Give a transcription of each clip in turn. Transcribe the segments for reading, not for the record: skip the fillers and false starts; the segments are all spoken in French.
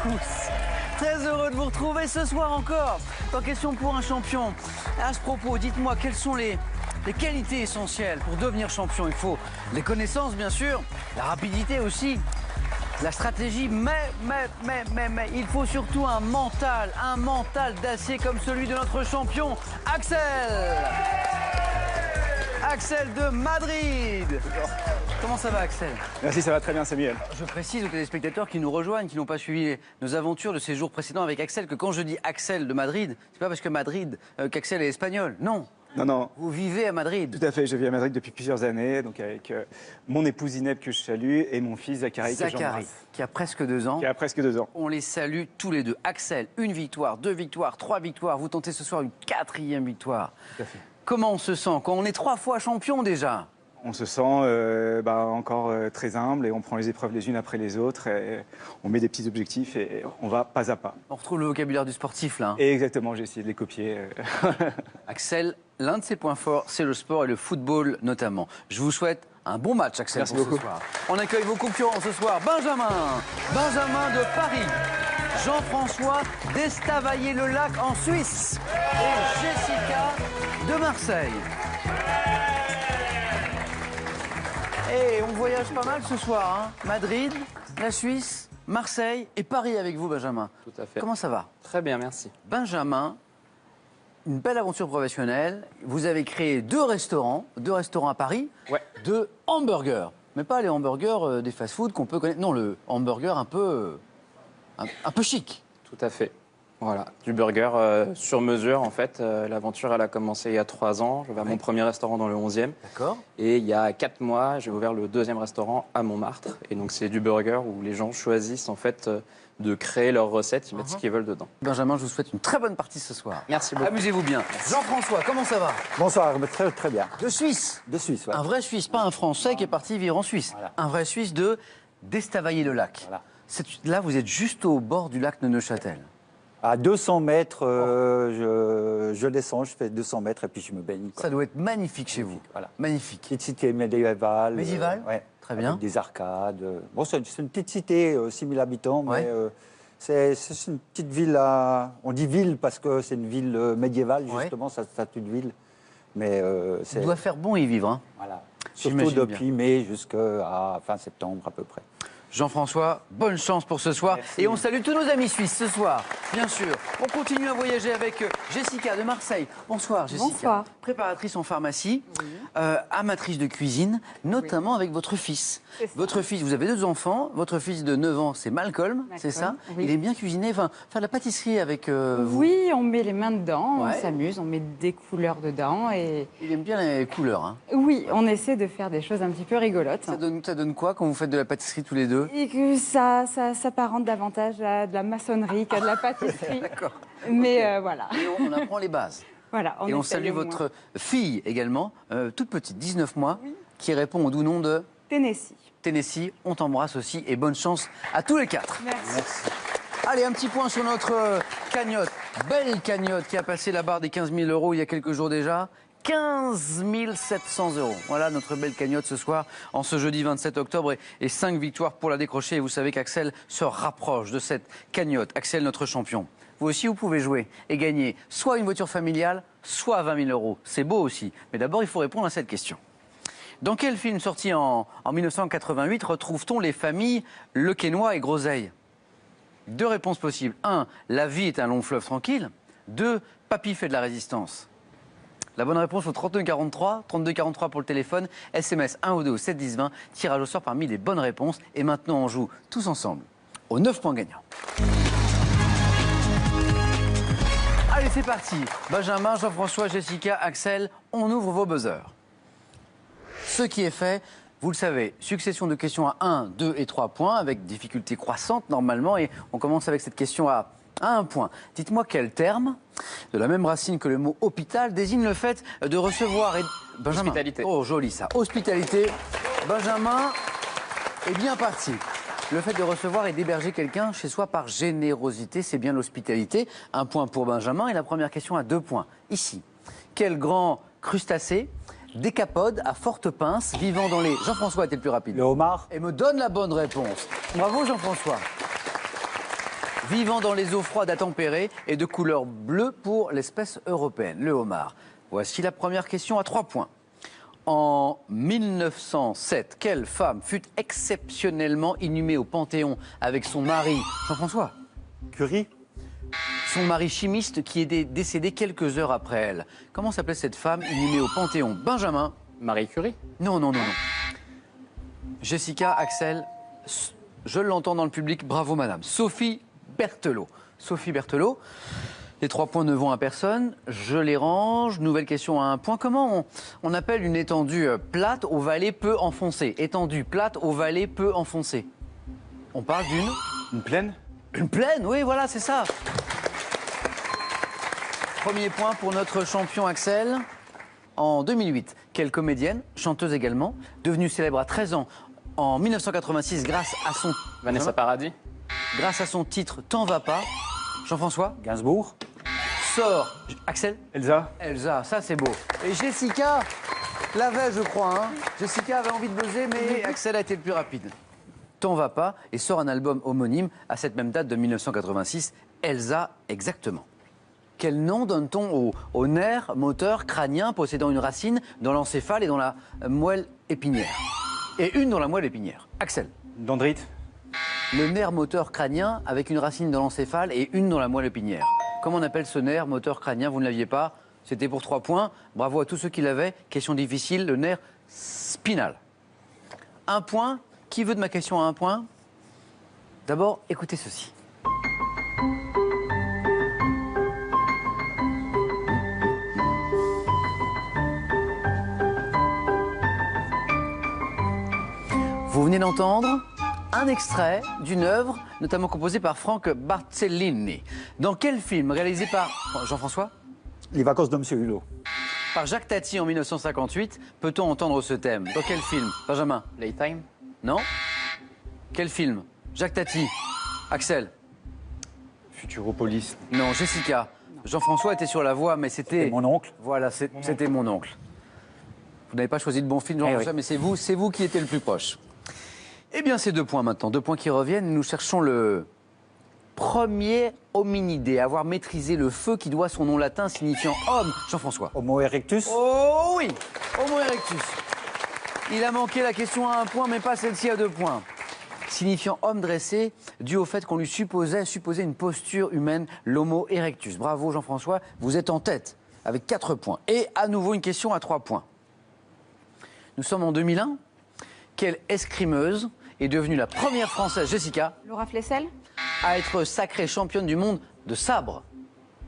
tous. Très heureux de vous retrouver ce soir encore dans Question pour un champion. À ce propos, dites-moi quelles sont les qualités essentielles pour devenir champion. Il faut les connaissances, bien sûr, la rapidité aussi, la stratégie, mais il faut surtout un mental d'acier comme celui de notre champion, Axel. Axel de Madrid. Comment ça va, Axel? Merci, ça va très bien, Samuel. Je précise aux téléspectateurs qui nous rejoignent, qui n'ont pas suivi nos aventures de ces jours précédents avec Axel, que quand je dis Axel de Madrid, c'est pas parce que Madrid, qu'Axel est espagnol. Non. Non, non. Vous vivez à Madrid. Tout à fait, je vis à Madrid depuis plusieurs années, donc avec mon épouse Zineb que je salue et mon fils Zachary que j'embrasse. Qui a presque 2 ans. Qui a presque 2 ans. On les salue tous les deux. Axel, 1 victoire, 2 victoires, 3 victoires. Vous tentez ce soir une 4e victoire. Tout à fait. Comment on se sent quand on est 3 fois champion déjà? On se sent encore très humble et on prend les épreuves les unes après les autres et on met des petits objectifs et on va pas à pas. On retrouve le vocabulaire du sportif là. Et exactement, j'ai essayé de les copier. Axel, l'un de ses points forts, c'est le sport et le football notamment. Je vous souhaite un bon match, Axel, Merci pour beaucoup. ce soir. On accueille vos concurrents ce soir. Benjamin de Paris. Jean-François d'Estavayer-le-Lac en Suisse. Et Jessica de Marseille. Et on voyage pas mal ce soir, hein. Madrid, la Suisse, Marseille et Paris avec vous, Benjamin. Tout à fait. Comment ça va? Très bien, merci. Benjamin, une belle aventure professionnelle. Vous avez créé 2 restaurants à Paris, Ouais. 2 hamburgers. Mais pas les hamburgers des fast-food qu'on peut connaître. Non, le hamburger un peu chic. Tout à fait. Voilà, du burger sur mesure en fait. L'aventure, elle a commencé il y a 3 ans. J'ai ouvert mon premier restaurant dans le 11e. D'accord. Et il y a 4 mois, j'ai ouvert le 2e restaurant à Montmartre. Et donc, c'est du burger où les gens choisissent en fait de créer leurs recettes, ils mettent ce qu'ils veulent dedans. Benjamin, je vous souhaite une très bonne partie ce soir. Merci beaucoup. Amusez-vous bien. Jean-François, comment ça va? Bonsoir, très bien. De Suisse. De Suisse, ouais. Un vrai Suisse, pas un Français qui est parti vivre en Suisse. Voilà. Un vrai Suisse d'Estavayer-le-Lac. Voilà. Là, vous êtes juste au bord du lac de Neuchâtel. À 200 mètres, je descends, je fais 200 mètres et puis je me baigne. Quoi. Ça doit être magnifique chez vous. Voilà. Magnifique. Petite cité médiévale. Médiévale Ouais. Très bien. Avec des arcades. Bon, c'est une petite cité, 6000 habitants, Ouais. mais c'est une petite ville on dit ville parce que c'est une ville médiévale, justement, Ouais. ça statut de ville. Mais Il doit faire bon y vivre. Hein. Voilà. Surtout J'imagine depuis mai jusqu'à fin septembre à peu près. Jean-François, bonne chance pour ce soir. Merci. Et on salue tous nos amis suisses ce soir, bien sûr. On continue à voyager avec Jessica de Marseille. Bonsoir, Jessica. Bonsoir. Préparatrice en pharmacie, amatrice de cuisine, notamment avec votre fils. C'est ça. Votre fils, vous avez 2 enfants. Votre fils de 9 ans, c'est Malcolm, c'est ça? oui. Il aime bien cuisiner, faire de la pâtisserie avec vous. Oui, on met les mains dedans, Ouais. on s'amuse, on met des couleurs dedans et Il aime bien les couleurs. Hein. oui, on essaie de faire des choses un petit peu rigolotes. Ça donne quoi quand vous faites de la pâtisserie tous les deux? Et que ça s'apparente davantage à de la maçonnerie qu'à de la pâtisserie. D'accord. Mais voilà. Et on apprend les bases. Voilà, Et on essaie salue au moins. votre fille également, toute petite, 19 mois, qui répond au doux nom de Tennessee. Tennessee. On t'embrasse aussi et bonne chance à tous les 4. Merci. Allez, un petit point sur notre cagnotte. Belle cagnotte qui a passé la barre des 15 000 € il y a quelques jours déjà. 15 700 €. Voilà notre belle cagnotte ce soir, en ce jeudi 27 octobre. Et 5 victoires pour la décrocher. Et vous savez qu'Axel se rapproche de cette cagnotte. Axel, notre champion. Vous aussi, vous pouvez jouer et gagner soit une voiture familiale, soit 20 000 €. C'est beau aussi. Mais d'abord, il faut répondre à cette question. Dans quel film sorti en 1988 retrouve-t-on les familles Le Quesnoy et Groseille? 2 réponses possibles. 1. La vie est un long fleuve tranquille. 2. Papy fait de la résistance. La bonne réponse au 3243, 3243 pour le téléphone, SMS 1 ou 2 au 7 10 20, tirage au sort parmi les bonnes réponses. Et maintenant, on joue tous ensemble aux 9 points gagnants. Allez, c'est parti. Benjamin, Jean-François, Jessica, Axel, on ouvre vos buzzers. Ce qui est fait, vous le savez, succession de questions à 1, 2 et 3 points, avec difficulté croissante normalement. Et on commence avec cette question à 1 point. Dites-moi quel terme, de la même racine que le mot hôpital, désigne le fait de recevoir... Benjamin. Hospitalité. Oh, joli ça. Hospitalité. Benjamin est bien parti. Le fait de recevoir et d'héberger quelqu'un chez soi par générosité, c'est bien l'hospitalité. 1 point pour Benjamin. Et la première question à 2 points. Ici, quel grand crustacé, décapode à forte pince, vivant dans les... Jean-François était le plus rapide. Le homard. Et me donne la bonne réponse. Bravo Jean-François. vivant dans les eaux froides à tempérer et de couleur bleue pour l'espèce européenne, le homard. Voici la première question à 3 points. En 1907, quelle femme fut exceptionnellement inhumée au Panthéon avec son mari, Jean-François? Curie. Son mari chimiste qui est décédé quelques heures après elle. Comment s'appelait cette femme inhumée au Panthéon? Benjamin? Marie Curie. Non, non, non, non. Jessica, Axel, je l'entends dans le public, bravo madame. Sophie Berthelot. Sophie Berthelot. Les 3 points ne vont à personne. Je les range. Nouvelle question à 1 point. Comment on appelle une étendue plate aux vallées peu enfoncées? Étendue plate aux vallées peu enfoncées. On parle d'une... Une plaine? Une plaine, oui, voilà, c'est ça. Premier point pour notre champion Axel. En 2008, quelle comédienne, chanteuse également, devenue célèbre à 13 ans en 1986 grâce à son... Vanessa Paradis. Grâce à son titre T'en va pas. Jean-François Gainsbourg. sort. Axel? Elsa? Elsa, ça c'est beau. Et Jessica l'avait, je crois. Hein. Jessica avait envie de buzzer, mais Axel a été le plus rapide. T'en va pas et sort un album homonyme à cette même date de 1986. Elsa, exactement. Quel nom donne-t-on au nerf moteur crânien possédant une racine dans l'encéphale et dans la moelle épinière? Et une dans la moelle épinière. Axel? Dendrite? Le nerf moteur crânien avec une racine dans l'encéphale et une dans la moelle épinière. Comment on appelle ce nerf moteur crânien? Vous ne l'aviez pas. C'était pour 3 points. Bravo à tous ceux qui l'avaient. Question difficile, le nerf spinal. 1 point. Qui veut de ma question à 1 point? D'abord, écoutez ceci. Vous venez d'entendre un extrait d'une œuvre, notamment composée par Frank Barzellini. Dans quel film réalisé par Jean-François? Les vacances de Monsieur Hulot. Par Jacques Tati en 1958, peut-on entendre ce thème? Dans quel film? Benjamin? Playtime. Non? Quel film? Jacques Tati. Axel? Futuropolis. Non, Jessica. Jean-François était sur la voie, mais c'était... Mon oncle. Voilà, c'était mon oncle. Vous n'avez pas choisi de bon film, Jean-François, mais c'est vous qui étiez le plus proche. Eh bien, c'est 2 points maintenant. 2 points qui reviennent. Nous cherchons le premier hominidé à avoir maîtrisé le feu qui doit son nom latin signifiant homme. Jean-François. Homo erectus. Oh oui, Homo erectus. Il a manqué la question à 1 point, mais pas celle-ci à 2 points. Signifiant homme dressé, dû au fait qu'on lui supposait une posture humaine, l'Homo erectus. Bravo Jean-François, vous êtes en tête avec 4 points. Et à nouveau une question à 3 points. Nous sommes en 2001. Quelle escrimeuse est devenue la première Française, Jessica, Laura Flessel? à être sacrée championne du monde de sabre?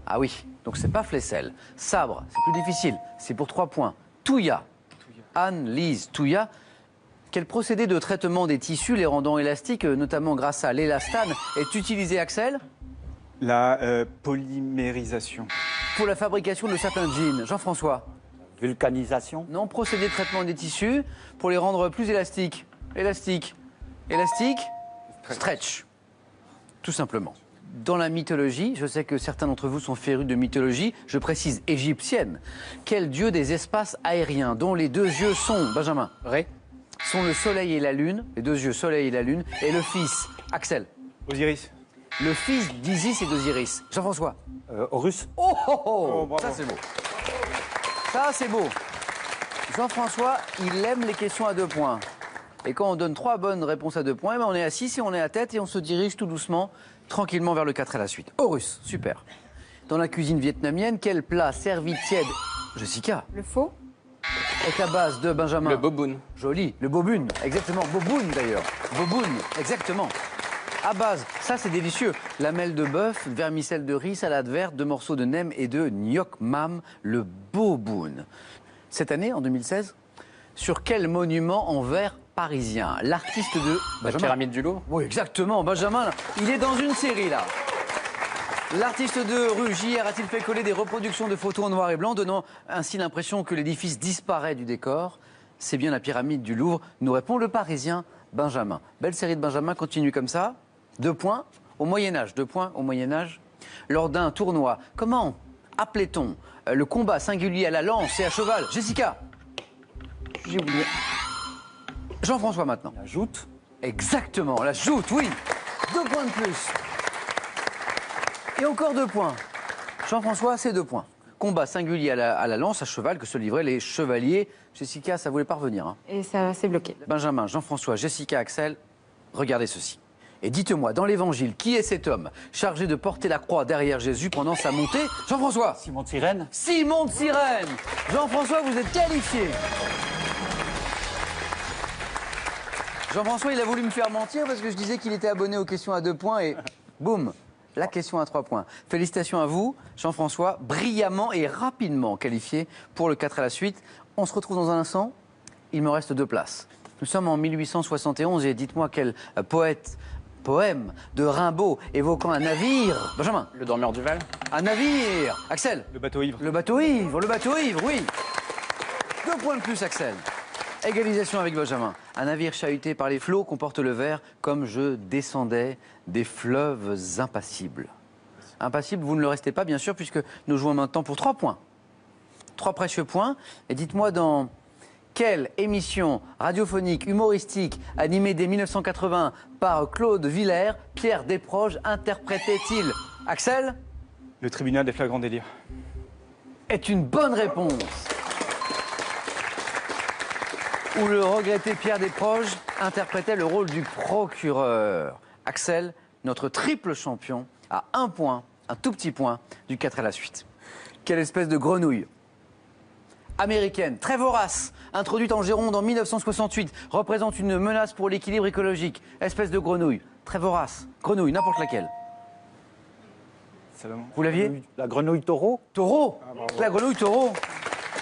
Ah oui, donc c'est pas Flessel. Sabre, c'est plus difficile, c'est pour 3 points. Touya, Anne-Lise Touya. Quel procédé de traitement des tissus les rendant élastiques, notamment grâce à l'élastane, est utilisé, Axel? La polymérisation. Pour la fabrication de certains jeans. Jean-François? Vulcanisation. Non, procédé de traitement des tissus pour les rendre plus élastiques. Élastique. Élastique. Stretch. Tout simplement. Dans la mythologie, je sais que certains d'entre vous sont férus de mythologie, je précise égyptienne. Quel dieu des espaces aériens dont les 2 yeux sont, Benjamin? Ré. Sont le soleil et la lune, les 2 yeux, soleil et la lune, et le fils, Axel. Osiris. Le fils d'Isis et d'Osiris. Jean-François. Horus. Oh, oh, oh, Oh, bravo. ça c'est beau. Ça c'est beau. Jean-François, il aime les questions à 2 points. Et quand on donne 3 bonnes réponses à 2 points, on est à 6 et on est à tête et on se dirige tout doucement, tranquillement vers le 4 à la suite. Horus, super. Dans la cuisine vietnamienne, quel plat servi tiède, Jessica, Le faux? est à base de Benjamin? Le boboon. Joli, le boboon, exactement. Boboon d'ailleurs. Boboon, exactement. À base, ça c'est délicieux. Lamelles de bœuf, vermicelle de riz, salade verte, 2 morceaux de nem et de gnoc mam, le boboon. Cette année, en 2016, sur quel monument en verre parisien l'artiste de... La Benjamin. pyramide du Louvre. Oui, exactement. Benjamin, là, il est dans une série là. L'artiste de rue JR a-t-il fait coller des reproductions de photos en noir et blanc, donnant ainsi l'impression que l'édifice disparaît du décor? C'est bien la pyramide du Louvre, nous répond le Parisien Benjamin. Belle série de Benjamin, continue comme ça. 2 points au Moyen-Âge. 2 points au Moyen-Âge. Lors d'un tournoi, comment appelait-on le combat singulier à la lance et à cheval? Jessica? J'ai oublié. Jean-François maintenant. La joute. Exactement, la joute, oui. 2 points de plus. Et encore 2 points. Jean-François, c'est 2 points. Combat singulier à la lance à cheval que se livraient les chevaliers. Jessica, ça voulait pas revenir. Hein. Et ça s'est bloqué. Benjamin, Jean-François, Jessica, Axel, regardez ceci. Et dites-moi, dans l'Évangile, qui est cet homme chargé de porter la croix derrière Jésus pendant sa montée? Jean-François. Simon de Cyrène. Simon de Cyrène. Jean-François, vous êtes qualifié. Jean-François, il a voulu me faire mentir parce que je disais qu'il était abonné aux questions à 2 points et boum, la question à 3 points. Félicitations à vous, Jean-François, brillamment et rapidement qualifié pour le 4 à la suite. On se retrouve dans un instant. Il me reste 2 places. Nous sommes en 1871 et dites-moi quel poème de Rimbaud évoquant un navire. Benjamin. Le dormeur du Val. Un navire. Axel. Le bateau ivre. Le bateau ivre, oui. 2 points de plus, Axel. Égalisation avec Benjamin. Un navire chahuté par les flots comporte le vers « Comme je descendais des fleuves impassibles ». Impassible, vous ne le restez pas, bien sûr, puisque nous jouons maintenant pour 3 points. 3 précieux points. Et dites-moi dans quelle émission radiophonique, humoristique, animée dès 1980 par Claude Villers, Pierre Desproges interprétait-il? Axel? Le tribunal des flagrants délires. Est une bonne réponse. Où le regretté Pierre Desproges interprétait le rôle du procureur. Axel, notre triple champion, a 1 point, un tout petit point, du 4 à la suite. Quelle espèce de grenouille américaine, très vorace, introduite en Gironde en 1968, représente une menace pour l'équilibre écologique. Espèce de grenouille, très vorace, grenouille, n'importe laquelle. Salomon. Vous l'aviez? La grenouille taureau. Taureau, la grenouille taureau.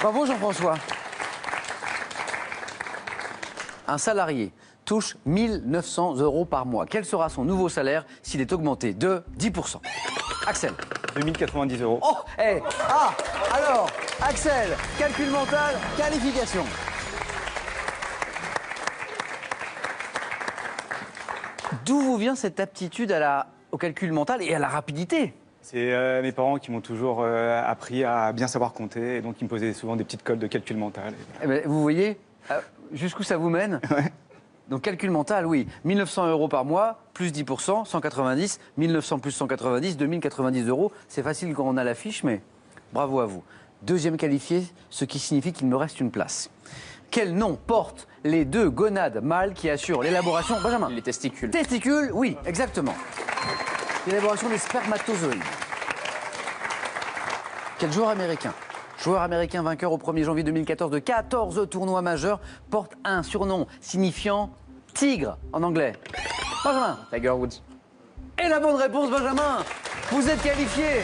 Bravo Jean-François. Un salarié touche 1 900 € par mois. Quel sera son nouveau salaire s'il est augmenté de 10%? Axel. 2090 €. Oh, alors, Axel, calcul mental, qualification. D'où vous vient cette aptitude au calcul mental et à la rapidité? C'est mes parents qui m'ont toujours appris à bien savoir compter, et donc ils me posaient souvent des petites colles de calcul mental. Eh ben, vous voyez jusqu'où ça vous mène? Ouais. Donc calcul mental, oui. 1 900 € par mois, plus 10%, 190. 1 900 plus 190, 2090 €. C'est facile quand on a la fiche, mais bravo à vous. Deuxième qualifié, ce qui signifie qu'il me reste une place. Quel nom portent les 2 gonades mâles qui assurent l'élaboration? Benjamin. Les testicules. Testicules, oui, exactement. L'élaboration des spermatozoïdes. Quel joueur américain? Joueur américain vainqueur au 1er janvier 2014 de 14 tournois majeurs, porte un surnom signifiant tigre en anglais. Benjamin. Tiger Woods. Et la bonne réponse, Benjamin. Vous êtes qualifié.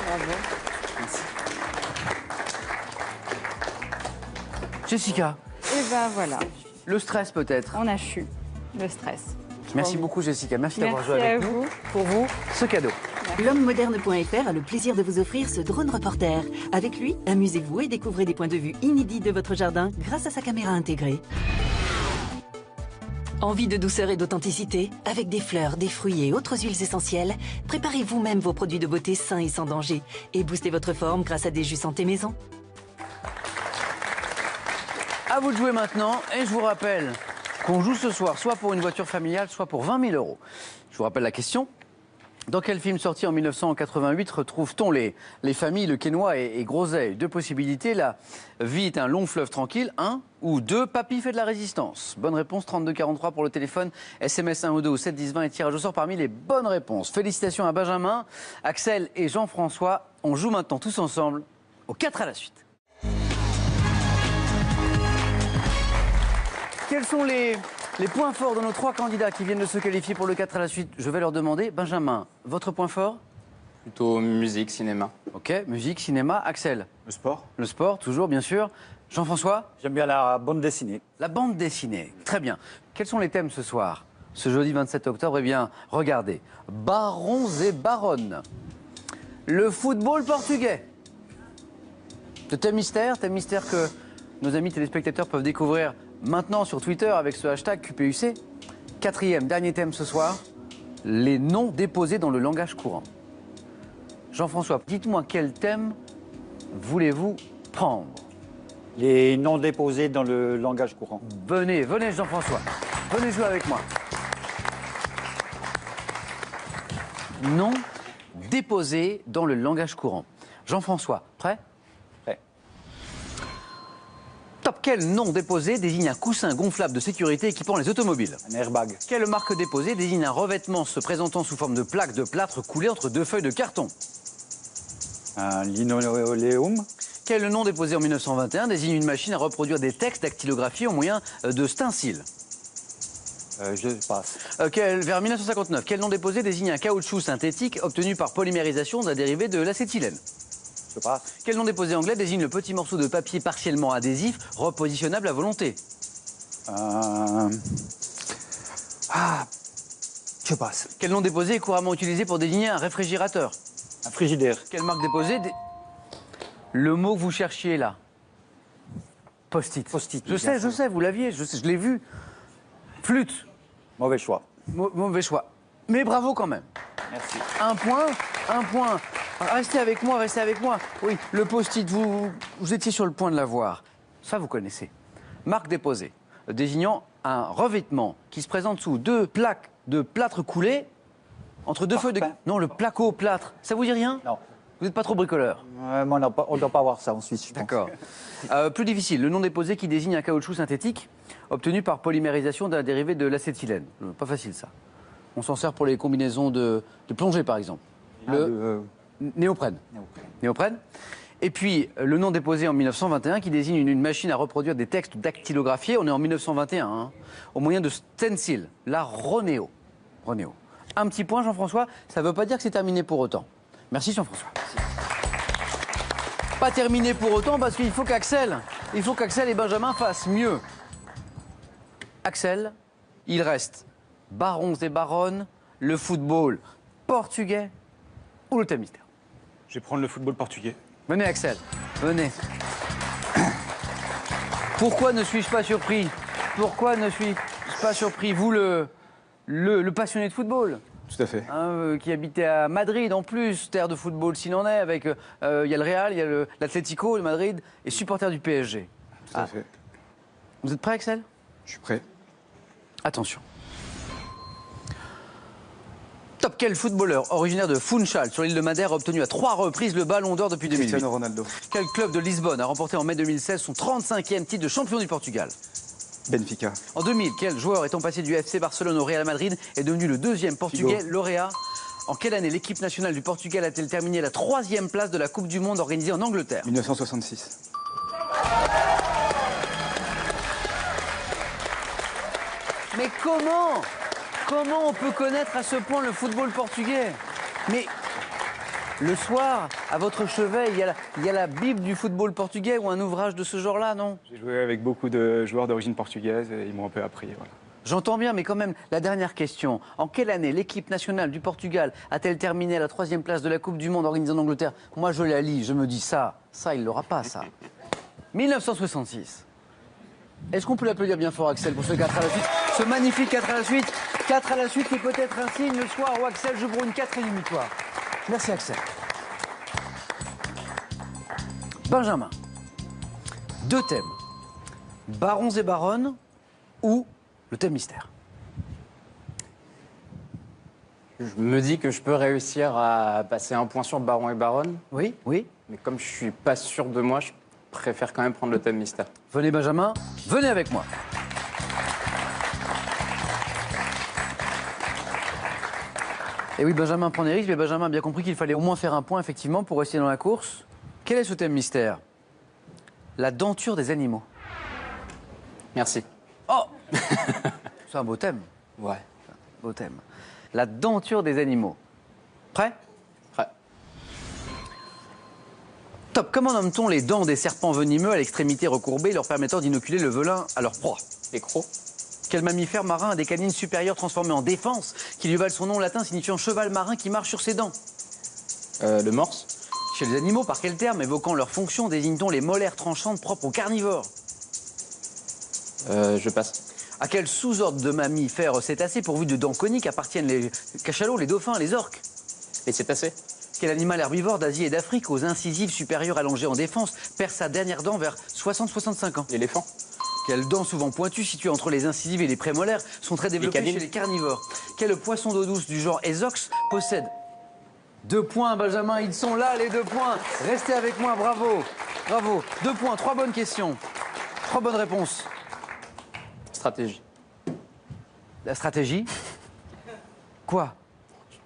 Bravo. Jessica, Et ben voilà, le stress peut-être. on a chu le stress. Merci beaucoup Jessica, merci d'avoir joué Merci avec à nous. vous. Pour vous, ce cadeau. L'homme-moderne.fr a le plaisir de vous offrir ce drone reporter. Avec lui, amusez-vous et découvrez des points de vue inédits de votre jardin grâce à sa caméra intégrée. Envie de douceur et d'authenticité? Avec des fleurs, des fruits et autres huiles essentielles, préparez vous-même vos produits de beauté sains et sans danger. Et boostez votre forme grâce à des jus santé maison. À vous de jouer maintenant et je vous rappelle qu'on joue ce soir soit pour une voiture familiale, soit pour 20 000 €. Je vous rappelle la question. Dans quel film sorti en 1988 retrouve-t-on les familles Le Quesnoy et Groseille? 2 possibilités. La vie est un long fleuve tranquille. 1 ou 2. Papy fait de la résistance. Bonne réponse, 3243 pour le téléphone. SMS 1 ou 2 au 7 10 20 et tirage au sort parmi les bonnes réponses. Félicitations à Benjamin, Axel et Jean-François. On joue maintenant tous ensemble au 4 à la suite. Quels sont les points forts de nos 3 candidats qui viennent de se qualifier pour le 4 à la suite? Je vais leur demander. Benjamin, votre point fort? Plutôt musique, cinéma. Ok, musique, cinéma. Axel? Le sport. Le sport, toujours, bien sûr. Jean-François? J'aime bien la bande dessinée. La bande dessinée. Très bien. Quels sont les thèmes ce soir? Ce jeudi 27 octobre, eh bien, regardez. Barons et baronnes. Le football portugais. Le thème mystère que nos amis téléspectateurs peuvent découvrir maintenant sur Twitter avec ce hashtag QPUC. 4e, dernier thème ce soir, les noms déposés dans le langage courant. Jean-François, dites-moi quel thème voulez-vous prendre? Les noms déposés dans le langage courant. Venez Jean-François, venez jouer avec moi. nom déposé dans le langage courant. Jean-François, prêt? Prêt. Top, quel nom déposé désigne un coussin gonflable de sécurité équipant les automobiles? Un airbag. Quelle marque déposée désigne un revêtement se présentant sous forme de plaque de plâtre coulée entre deux feuilles de carton? Un linoléum. Quel nom déposé en 1921 désigne une machine à reproduire des textes dactylographiés au moyen de stencil? Je passe. Vers 1959, quel nom déposé désigne un caoutchouc synthétique obtenu par polymérisation d'un dérivé de l'acétylène? Je passe. Quel nom déposé anglais désigne le petit morceau de papier partiellement adhésif repositionnable à volonté? Je passe. Quel nom déposé est couramment utilisé pour désigner un réfrigérateur? Un frigidaire. Quelle marque déposée Le mot que vous cherchiez là. Post-it. Post-it, Je bien sais, vous l'aviez, je l'ai vu. Flûte. Mauvais choix. Mauvais choix. Mais bravo quand même. Merci. Un point. Restez avec moi. Oui, le post-it, vous étiez sur le point de l'avoir. Ça, vous connaissez. Marque déposée, désignant un revêtement qui se présente sous deux plaques de plâtre coulé entre deux feuilles de... Parfait. Non, le placo-plâtre. Ça vous dit rien? Non. Vous n'êtes pas trop bricoleur? Mais on ne doit pas avoir ça en Suisse, je pense. D'accord. Plus difficile, le nom déposé qui désigne un caoutchouc synthétique obtenu par polymérisation d'un dérivé de l'acétylène. Pas facile ça. On s'en sert pour les combinaisons de plongée par exemple. Néoprène. Néoprène. Et puis le nom déposé en 1921 qui désigne une machine à reproduire des textes dactylographiés. On est en 1921, hein, au moyen de stencil, la Ronéo. Ronéo. Un petit point Jean-François, ça ne veut pas dire que c'est terminé pour autant. Merci Jean-François. Pas terminé pour autant parce qu'il faut qu'Axel et Benjamin fassent mieux. Axel, il reste barons et baronnes, le football portugais ou le thème mystère. Je vais prendre le football portugais. Venez Axel, venez. Pourquoi ne suis-je pas surpris? Pourquoi ne suis-je pas surpris? Vous, le passionné de football, Tout à fait. hein, qui habitait à Madrid en plus, terre de football s'il en est, avec il y a le Real, il y a l'Atlético, le Madrid, et supporter du PSG. Tout à fait. Vous êtes prêt Axel? Je suis prêt. Attention. Top, quel footballeur originaire de Funchal sur l'île de Madère a obtenu à 3 reprises le Ballon d'Or depuis 2008? Cristiano Ronaldo. Quel club de Lisbonne a remporté en mai 2016 son 35e titre de champion du Portugal? Benfica. En 2000, quel joueur étant passé du FC Barcelone au Real Madrid est devenu le deuxième portugais lauréat? En quelle année l'équipe nationale du Portugal a-t-elle terminé la 3e place de la Coupe du Monde organisée en Angleterre? 1966. Mais comment on peut connaître à ce point le football portugais? Mais le soir, à votre chevet, il y a la Bible du football portugais ou un ouvrage de ce genre-là, non? J'ai joué avec beaucoup de joueurs d'origine portugaise et ils m'ont un peu appris. Voilà. J'entends bien, mais quand même, la dernière question. En quelle année l'équipe nationale du Portugal a-t-elle terminé à la 3e place de la Coupe du Monde organisée en Angleterre? Moi, je la lis, je me dis ça, il l'aura pas, ça. 1966. Est-ce qu'on peut l'applaudir bien fort, Axel, pour ce 4 à la suite? Ce magnifique 4 à la suite. 4 à la suite, c'est peut-être un signe le soir où Axel joue pour une 4e victoire. Merci, Axel. Benjamin. 2 thèmes. Barons et baronnes ou le thème mystère? Je me dis que je peux réussir à passer un point sur Baron et Baronne, Oui, oui. mais comme je suis pas sûr de moi, je préfère quand même prendre le thème mystère. Venez, Benjamin, venez avec moi. Et oui, Benjamin prend des risques, mais Benjamin a bien compris qu'il fallait au moins faire un point, effectivement, pour rester dans la course. Quel est ce thème mystère? La denture des animaux. Merci. Oh C'est un beau thème. Ouais. Beau thème. La denture des animaux. Prêt? Prêt. Top. Comment nomme-t-on les dents des serpents venimeux à l'extrémité recourbée leur permettant d'inoculer le venin à leur proie? Les crocs. Quel mammifère marin a des canines supérieures transformées en défense qui lui valent son nom latin signifiant cheval marin qui marche sur ses dents? Le morse. Chez les animaux, par quel terme évoquant leur fonction désigne-t-on les molaires tranchantes propres aux carnivores? Je passe. À quel sous-ordre de mammifères cétacés pourvus de dents coniques appartiennent les cachalots, les dauphins, les orques? Les cétacés. Quel animal herbivore d'Asie et d'Afrique aux incisives supérieures allongées en défense perd sa dernière dent vers 60-65 ans? L'éléphant. Quelles dents souvent pointues situées entre les incisives et les prémolaires sont très développées canines. chez les carnivores? Quel poisson d'eau douce du genre Esox possède 2 points, Benjamin, ils sont là, les 2 points. Restez avec moi, bravo. Bravo. 2 points, 3 bonnes questions. 3 bonnes réponses. Stratégie. La stratégie? Quoi?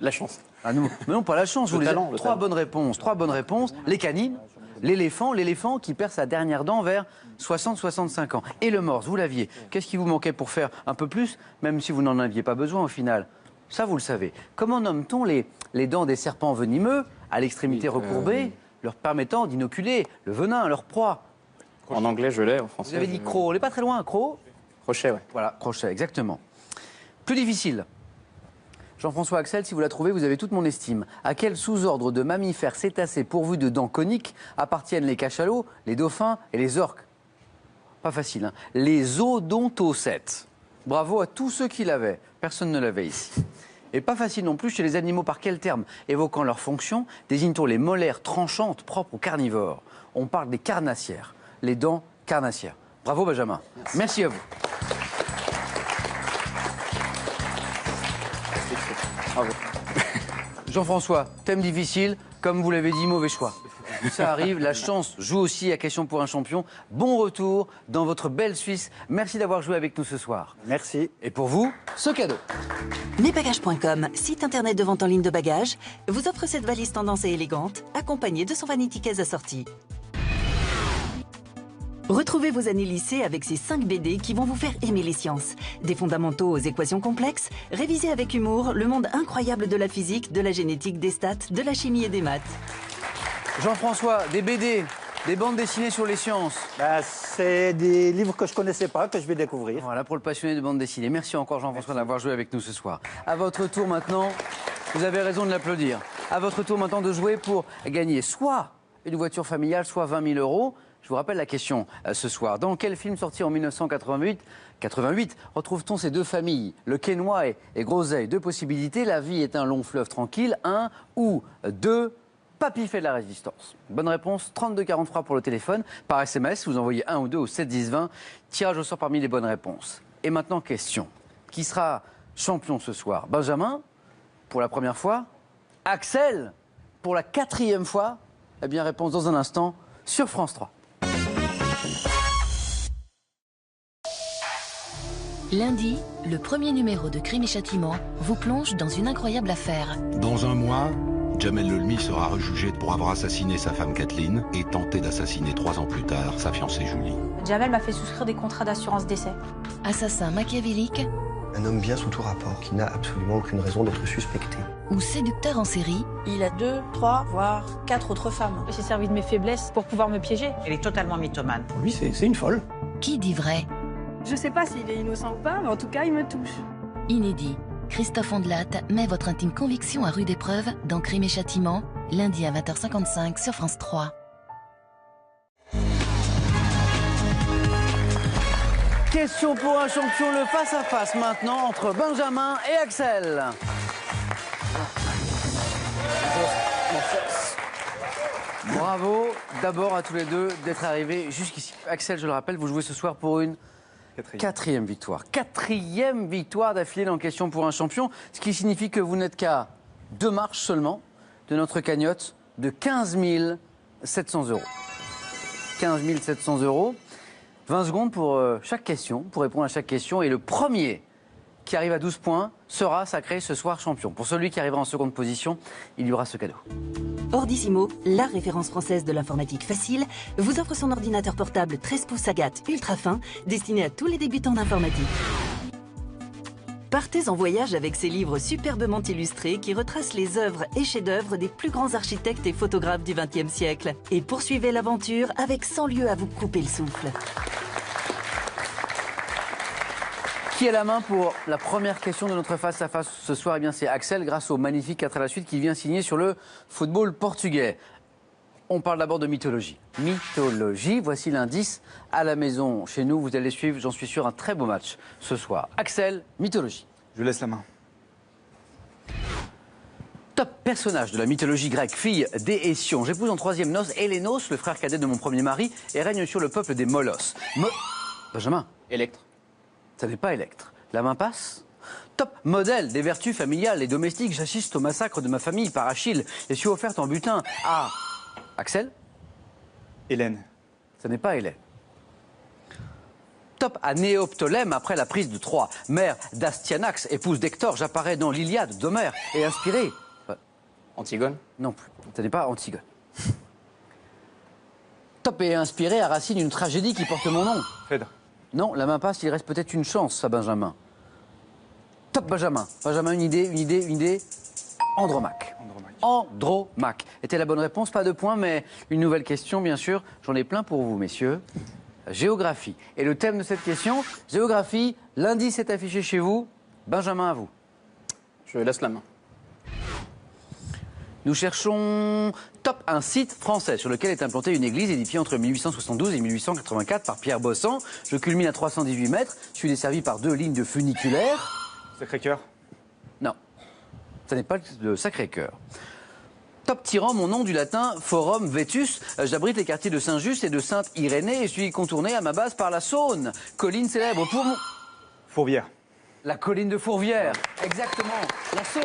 La chance. Ah non, mais non, pas la chance. Le talent, le 3 talent. bonnes réponses. 3 bonnes réponses. Les canines, l'éléphant qui perd sa dernière dent vers 60-65 ans. Et le morse, vous l'aviez. Qu'est-ce qui vous manquait pour faire un peu plus, même si vous n'en aviez pas besoin au final? Ça, vous le savez. Comment nomme-t-on les dents des serpents venimeux, à l'extrémité recourbée, leur permettant d'inoculer le venin à leur proie? En anglais, je l'ai. En français, Vous avez dit croc. On n'est pas très loin, croc? Crochet, ouais. Voilà, crochet, exactement. Plus difficile. Jean-François Axel, si vous la trouvez, vous avez toute mon estime. À quel sous-ordre de mammifères cétacés pourvus de dents coniques appartiennent les cachalots, les dauphins et les orques? Pas facile, hein. Les odontocètes. Bravo à tous ceux qui l'avaient. Personne ne l'avait ici. Et pas facile non plus chez les animaux. Par quel terme, évoquant leur fonction, désigne-t-on les molaires tranchantes propres aux carnivores? On parle des carnassières, les dents carnassières. Bravo Benjamin. Merci à vous. Bravo. Jean-François, thème difficile, comme vous l'avez dit, mauvais choix. Ça arrive, la chance joue aussi à Question pour un champion. Bon retour dans votre belle Suisse. Merci d'avoir joué avec nous ce soir. Merci. Et pour vous, ce cadeau. Mesbagages.com, site internet de vente en ligne de bagages, vous offre cette valise tendance et élégante, accompagnée de son vanity case assorti. Retrouvez vos années lycée avec ces 5 BD qui vont vous faire aimer les sciences. Des fondamentaux aux équations complexes, révisez avec humour le monde incroyable de la physique, de la génétique, des stats, de la chimie et des maths. Jean-François, des BD, des bandes dessinées sur les sciences. Ben, c'est des livres que je ne connaissais pas, que je vais découvrir. Voilà pour le passionné de bande dessinée. Merci encore Jean-François d'avoir joué avec nous ce soir. À votre tour maintenant, vous avez raison de l'applaudir. À votre tour maintenant de jouer pour gagner soit une voiture familiale, soit 20 000 euros. Je vous rappelle la question ce soir. Dans quel film sorti en 1988 retrouve-t-on ces deux familles, le Quesnoy et Groseille? Deux possibilités, la vie est un long fleuve tranquille, 1 ou 2. Papy fait de la résistance. Bonne réponse, 32-43 pour le téléphone. Par SMS, vous envoyez 1 ou 2 au 7-10-20. Tirage au sort parmi les bonnes réponses. Et maintenant, question. Qui sera champion ce soir? Benjamin, pour la première fois. Axel, pour la 4e fois. Eh bien, réponse dans un instant sur France 3. Lundi, le premier numéro de Crime et Châtiment vous plonge dans une incroyable affaire. Dans un mois, Jamel Lelmi sera rejugé pour avoir assassiné sa femme Kathleen et tenté d'assassiner 3 ans plus tard sa fiancée Julie. Jamel m'a fait souscrire des contrats d'assurance décès. Assassin machiavélique Un homme bien sous tout rapport, qui n'a absolument aucune raison d'être suspecté. ou séducteur en série, Il a 2, 3, voire 4 autres femmes. Il s'est servi de mes faiblesses pour pouvoir me piéger. Elle est totalement mythomane. Pour lui, c'est une folle. qui dit vrai? Je sais pas s'il est innocent ou pas, mais en tout cas, il me touche. Inédit. Christophe Ondelat met votre intime conviction à rude épreuve dans Crime et Châtiment, lundi à 20h55 sur France 3. Question pour un champion, le face-à-face maintenant entre Benjamin et Axel. Bravo d'abord à tous les deux d'être arrivés jusqu'ici. Axel, je le rappelle, vous jouez ce soir pour une 4e victoire. 4e victoire d'affilée dans Question pour un champion, ce qui signifie que vous n'êtes qu'à 2 marches seulement de notre cagnotte de 15 700 euros. 15 700 euros. 20 secondes pour chaque question, pour répondre à chaque question. Et le premier qui arrive à 12 points sera sacré ce soir champion. Pour celui qui arrivera en seconde position, il y aura ce cadeau. Ordissimo, la référence française de l'informatique facile, vous offre son ordinateur portable 13 pouces Agathe ultra fin, destiné à tous les débutants d'informatique. Partez en voyage avec ces livres superbement illustrés qui retracent les œuvres et chefs-d'œuvre des plus grands architectes et photographes du XXe siècle. Et poursuivez l'aventure avec 100 lieux à vous couper le souffle. Qui a la main pour la première question de notre face-à-face ce soir? Eh bien, c'est Axel, grâce au magnifique 4 à la suite qui vient signer sur le football portugais. On parle d'abord de mythologie. Mythologie, voici l'indice à la maison. Chez nous, vous allez suivre, j'en suis sûr, un très beau match ce soir. Axel, mythologie. Je laisse la main. Top personnage de la mythologie grecque, fille d'Hésion. J'épouse en 3e noces Hélénos, le frère cadet de mon premier mari, et règne sur le peuple des Molosses. Benjamin. Électre. Ça n'est pas Électre. La main passe. Top modèle des vertus familiales et domestiques, j'assiste au massacre de ma famille par Achille et suis offerte en butin à Axel. Hélène. Ce n'est pas Hélène. Top à Néoptolème après la prise de Troie. Mère d'Astyanax, épouse d'Hector, j'apparais dans l'Iliade d'Homère et inspiré. Antigone? Non plus, ce n'est pas Antigone. Top et inspiré à Racine une tragédie qui porte mon nom. Phèdre. Non, la main passe, il reste peut-être une chance à Benjamin. Top Benjamin. Benjamin, une idée. Andromaque. Andromaque. Était la bonne réponse, pas de points, mais une nouvelle question, bien sûr. J'en ai plein pour vous, messieurs. Géographie. Et le thème de cette question, géographie, l'indice est affiché chez vous. Benjamin, à vous. Je laisse la main. Nous cherchons top un site français sur lequel est implantée une église édifiée entre 1872 et 1884 par Pierre Bossan. Je culmine à 318 mètres. Je suis desservi par 2 lignes de funiculaire. Sacré-Cœur. Non, ce n'est pas le Sacré-Cœur. Top tirant mon nom du latin Forum Vetus, j'abrite les quartiers de Saint-Just et de Sainte-Irénée et suis contourné à ma base par la Saône, colline célèbre pour mon... Fourvière. La colline de Fourvière, exactement, la Saône.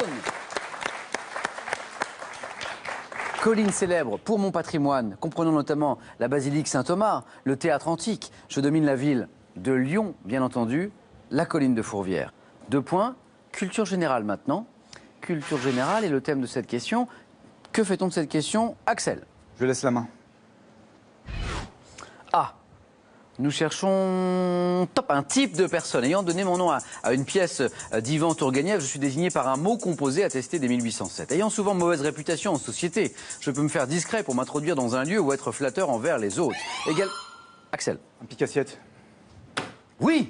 Colline célèbre pour mon patrimoine, comprenant notamment la basilique Saint-Thomas, le théâtre antique. Je domine la ville de Lyon, bien entendu, la colline de Fourvière. 2 points, culture générale maintenant. Culture générale est le thème de cette question. Que fait-on de cette question, Axel? Je laisse la main. Ah, nous cherchons top un type de personne. Ayant donné mon nom à une pièce d'Ivan Tourguenieff, je suis désigné par un mot composé attesté dès 1807. Ayant souvent mauvaise réputation en société, je peux me faire discret pour m'introduire dans un lieu ou être flatteur envers les autres. Axel. Un pique-assiette. Oui.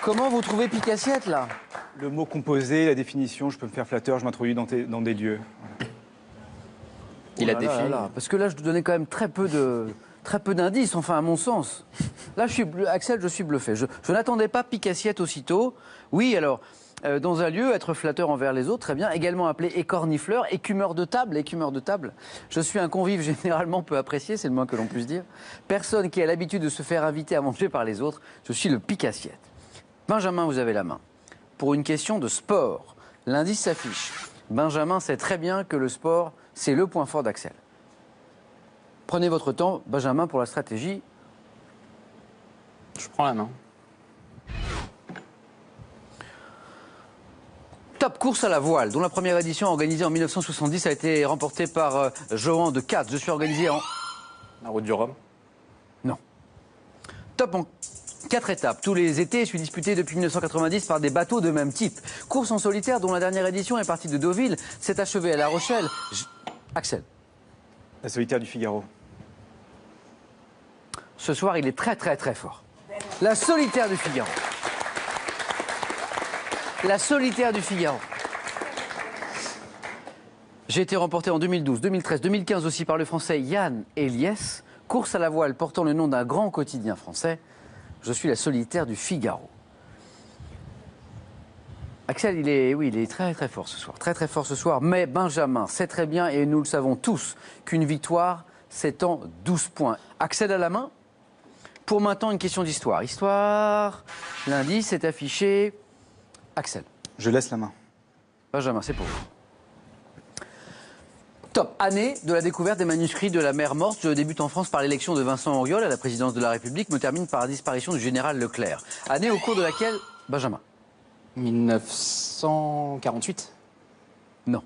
Comment vous trouvez pique-assiette, là? Le mot composé, la définition, je peux me faire flatteur, je m'introduis dans des lieux. Il a défini. Parce que là, je te donnais quand même très peu d'indices, enfin, à mon sens. Là, Axel, je suis bluffé. Je n'attendais pas pique-assiette aussitôt. Oui, alors, dans un lieu, être flatteur envers les autres, très bien. Également appelé écornifleur, écumeur de table. Je suis un convive généralement peu apprécié, c'est le moins que l'on puisse dire. Personne qui a l'habitude de se faire inviter à manger par les autres. Je suis le pique-assiette. Benjamin, vous avez la main. Pour une question de sport, l'indice s'affiche. Benjamin sait très bien que le sport, c'est le point fort d'Axel. Prenez votre temps, Benjamin, pour la stratégie. Je prends la main. Top course à la voile, dont la première édition organisée en 1970 a été remportée par Johan de Katz. Je suis organisé en... La route du Rhum. Non. Top en 4 étapes. Tous les étés, je suis disputé depuis 1990 par des bateaux de même type. Course en solitaire, dont la dernière édition est partie de Deauville, s'est achevée à La Rochelle. Axel. La solitaire du Figaro. Ce soir, il est très très très fort. La solitaire du Figaro. La solitaire du Figaro. J'ai été remporté en 2012, 2013, 2015 aussi par le français Yann Eliès. Course à la voile portant le nom d'un grand quotidien français. Je suis la solitaire du Figaro. Axel, il est très très fort ce soir. Très très fort ce soir. Mais Benjamin sait très bien, et nous le savons tous, qu'une victoire, c'est en 12 points. Axel à la main. Pour maintenant, une question d'histoire. Histoire, l'indice est affiché. Axel. Je laisse la main. Benjamin, c'est pour vous. Top. Année de la découverte des manuscrits de la mer morte. Je débute en France par l'élection de Vincent Auriol à la présidence de la République. Me termine par la disparition du général Leclerc. Année au cours de laquelle... Benjamin. 1948. Non.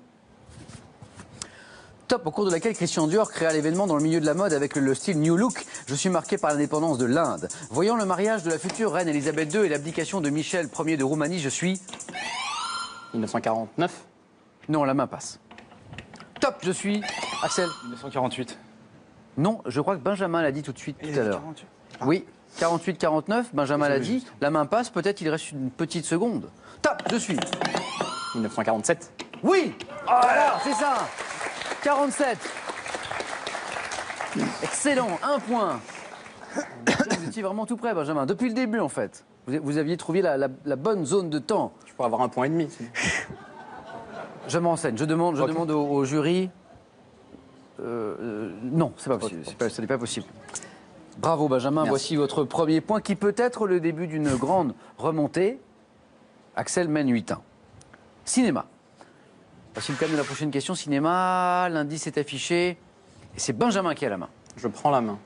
Top, au cours de laquelle Christian Dior créa l'événement dans le milieu de la mode avec le style New Look. Je suis marqué par l'indépendance de l'Inde. Voyant le mariage de la future reine Elisabeth II et l'abdication de Michel Ier de Roumanie, je suis... 1949. Non, la main passe. Top, je suis... Axel. 1948. Non, je crois que Benjamin l'a dit tout de suite tout à l'heure. 48. Oui, 48-49, Benjamin l'a dit. La main passe, peut-être il reste une petite seconde. Top, je suis... 1947. Oui. Voilà, c'est ça. 47. Excellent, 1 point. Vous étiez vraiment tout près, Benjamin. Depuis le début, en fait. Vous aviez trouvé la bonne zone de temps. Je pourrais avoir 1,5 point. Je m'enseigne. Je demande au jury. Non, c'est pas possible. Ce n'est pas possible. Bravo Benjamin, Merci. voici votre premier point qui peut être le début d'une grande remontée. Axel mène 8-1. Cinéma. Voici le thème de la prochaine question. Cinéma, l'indice est affiché. Et c'est Benjamin qui a la main. Je prends la main.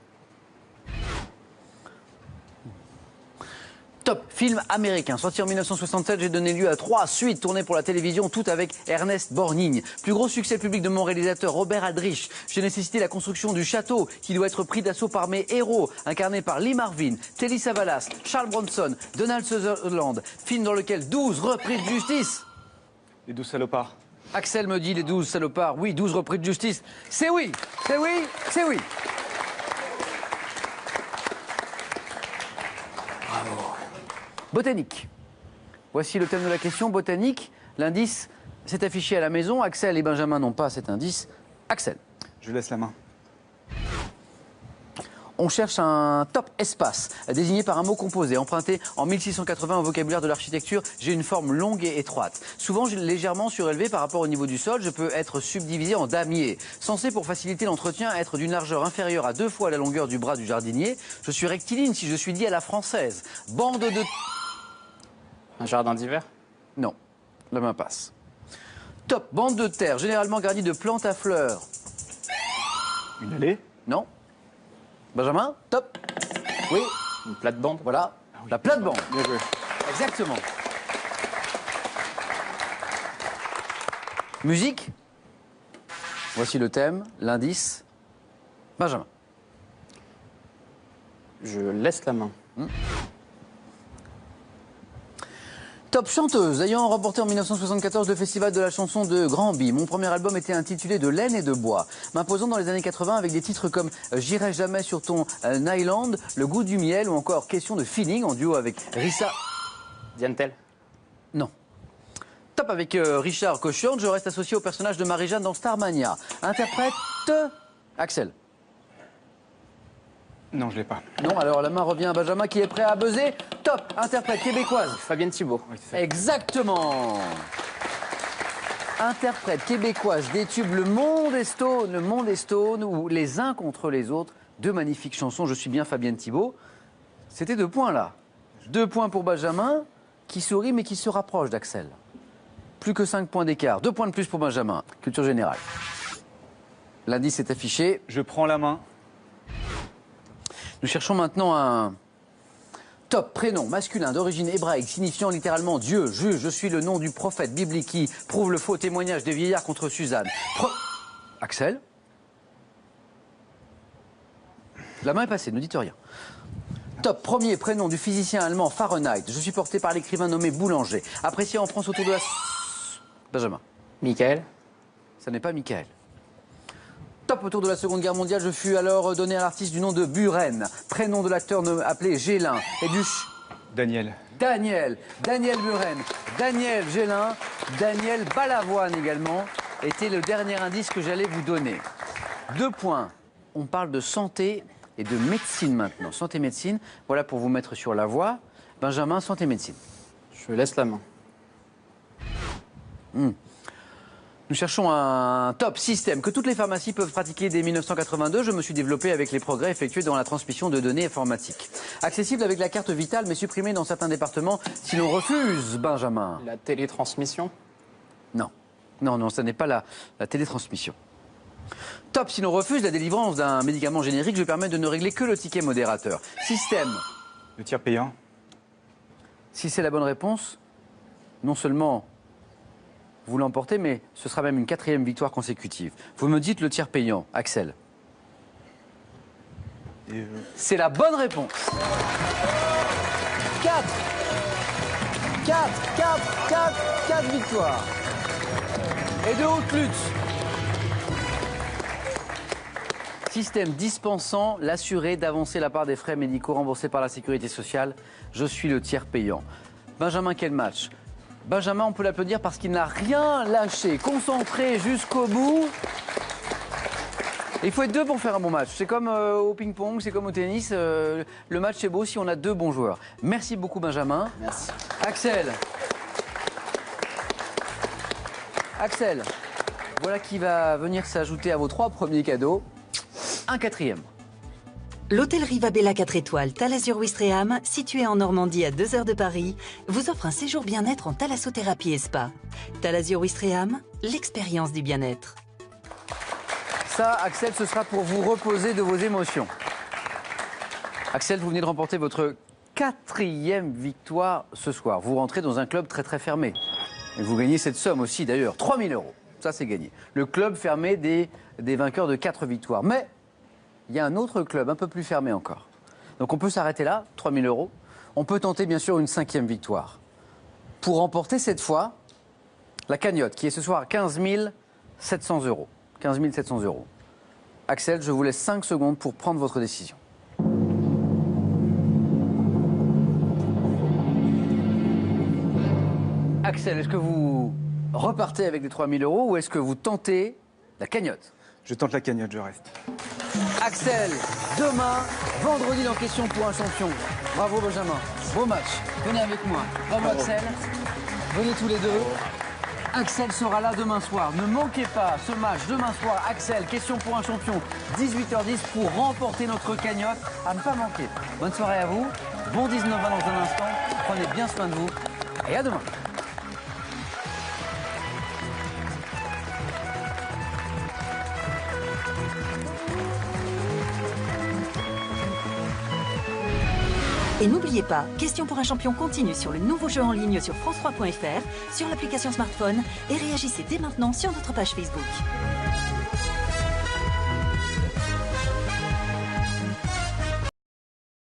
Top, film américain. Sorti en 1967, j'ai donné lieu à 3 suites tournées pour la télévision, toutes avec Ernest Borgnine. Plus gros succès public de mon réalisateur Robert Aldrich. J'ai nécessité la construction du château qui doit être pris d'assaut par mes héros, incarnés par Lee Marvin, Telly Savalas, Charles Bronson, Donald Sutherland. Film dans lequel 12 reprises de justice. Les 12 salopards. Axel me dit les 12 salopards. Oui, 12 reprises de justice. C'est oui, c'est oui, c'est oui. Botanique. Voici le thème de la question. Botanique, l'indice s'est affiché à la maison. Axel et Benjamin n'ont pas cet indice. Axel. Je laisse la main. On cherche un top espace, désigné par un mot composé, emprunté en 1680 au vocabulaire de l'architecture. J'ai une forme longue et étroite. Souvent légèrement surélevée par rapport au niveau du sol, je peux être subdivisé en damiers. Censé pour faciliter l'entretien être d'une largeur inférieure à 2 fois la longueur du bras du jardinier, je suis rectiligne si je suis dit à la française. Bande de... Un jardin d'hiver? Non, la main passe. Top, bande de terre, généralement garnie de plantes à fleurs. Une allée? Non. Benjamin, top. Oui, Une plate-bande? voilà, la plate-bande. Bien joué. Exactement. Musique. Voici le thème, l'indice. Benjamin. Je laisse la main. Top chanteuse, ayant remporté en 1974 le festival de la chanson de Granby. Mon premier album était intitulé De laine et de bois. M'imposant dans les années 80 avec des titres comme J'irai jamais sur ton Nyland, Le goût du miel ou encore Question de feeling en duo avec Rissa. Diane Tell? Non. Top avec Richard Cochian, je reste associé au personnage de Marie-Jeanne dans Starmania. Interprète Axel. Non, je l'ai pas. Non, alors la main revient à Benjamin qui est prêt à buzzer. Top, interprète québécoise. Fabienne Thibault. Oui, c'est ça. Exactement. Interprète québécoise des tubes Le Monde est Stone ou Les uns contre les autres. 2 magnifiques chansons, je suis bien Fabienne Thibault. C'était 2 points là. 2 points pour Benjamin qui sourit mais qui se rapproche d'Axel. Plus que 5 points d'écart. 2 points de plus pour Benjamin. Culture générale. L'indice est affiché. Je prends la main. Nous cherchons maintenant un top prénom masculin d'origine hébraïque signifiant littéralement Dieu, juge. Je suis le nom du prophète biblique qui prouve le faux témoignage des vieillards contre Suzanne. Axel. La main est passée, ne dites rien. Top, premier prénom du physicien allemand Fahrenheit. Je suis porté par l'écrivain nommé Boulanger. Apprécié en France autour de la... Benjamin. Michael? Ça n'est pas Michael. Top, autour de la Seconde Guerre mondiale, je fus alors donné à l'artiste du nom de Buren. Prénom de l'acteur appelé Gélin. Et du... Daniel. Daniel Buren. Daniel Gélin. Daniel Balavoine également était le dernier indice que j'allais vous donner. 2 points. On parle de santé et de médecine maintenant. Santé-médecine, voilà pour vous mettre sur la voie. Benjamin, santé-médecine. Je laisse la main. Nous cherchons un top système que toutes les pharmacies peuvent pratiquer dès 1982. Je me suis développé avec les progrès effectués dans la transmission de données informatiques. Accessible avec la carte vitale, mais supprimé dans certains départements si l'on refuse, Benjamin. La télétransmission? Non. Non, ça n'est pas la télétransmission. Top, si l'on refuse la délivrance d'un médicament générique, je permets de ne régler que le ticket modérateur. Système. Le tiers payant. Si c'est la bonne réponse, non seulement vous l'emportez, mais ce sera même une 4e victoire consécutive. Vous me dites le tiers payant, Axel. C'est la bonne réponse. 4 victoires. Et de haute lutte. Système dispensant l'assuré d'avancer la part des frais médicaux remboursés par la sécurité sociale. Je suis le tiers payant. Benjamin, quel match? Benjamin, on peut l'applaudir parce qu'il n'a rien lâché, concentré jusqu'au bout. Et il faut être 2 pour faire un bon match. C'est comme au ping-pong, c'est comme au tennis. Le match est beau si on a 2 bons joueurs. Merci beaucoup, Benjamin. Merci. Axel, voilà qui va venir s'ajouter à vos 3 premiers cadeaux. Un 4e. L'hôtel Rivabella 4 étoiles Thalasur-Ouistreham, situé en Normandie à 2 heures de Paris, vous offre un séjour bien-être en thalassothérapie et spa. Thalasur-Ouistreham, l'expérience du bien-être. Ça, Axel, ce sera pour vous reposer de vos émotions. Axel, vous venez de remporter votre 4e victoire ce soir. Vous rentrez dans un club très très fermé. Et vous gagnez cette somme aussi d'ailleurs, 3 000 €. Ça, c'est gagné. Le club fermé des vainqueurs de 4 victoires. Mais il y a un autre club un peu plus fermé encore. Donc on peut s'arrêter là, 3 000 €. On peut tenter bien sûr une 5e victoire. Pour remporter cette fois la cagnotte, qui est ce soir à 15 700 €. 15 700 €. Axel, je vous laisse 5 secondes pour prendre votre décision. Axel, est-ce que vous repartez avec les 3 000 € ou est-ce que vous tentez la cagnotte? Je tente la cagnotte, je reste. Axel, demain, vendredi dans Question pour un champion. Bravo Benjamin, beau match. Venez avec moi. Bravo Axel. Venez tous les deux. Axel sera là demain soir. Ne manquez pas ce match demain soir. Axel, Question pour un champion, 18h10 pour remporter notre cagnotte. À ne pas manquer. Bonne soirée à vous. Bon 19-20 dans un instant. Prenez bien soin de vous. Et à demain. Et n'oubliez pas, Question pour un champion continue sur le nouveau jeu en ligne sur France3.fr, sur l'application smartphone et réagissez dès maintenant sur notre page Facebook.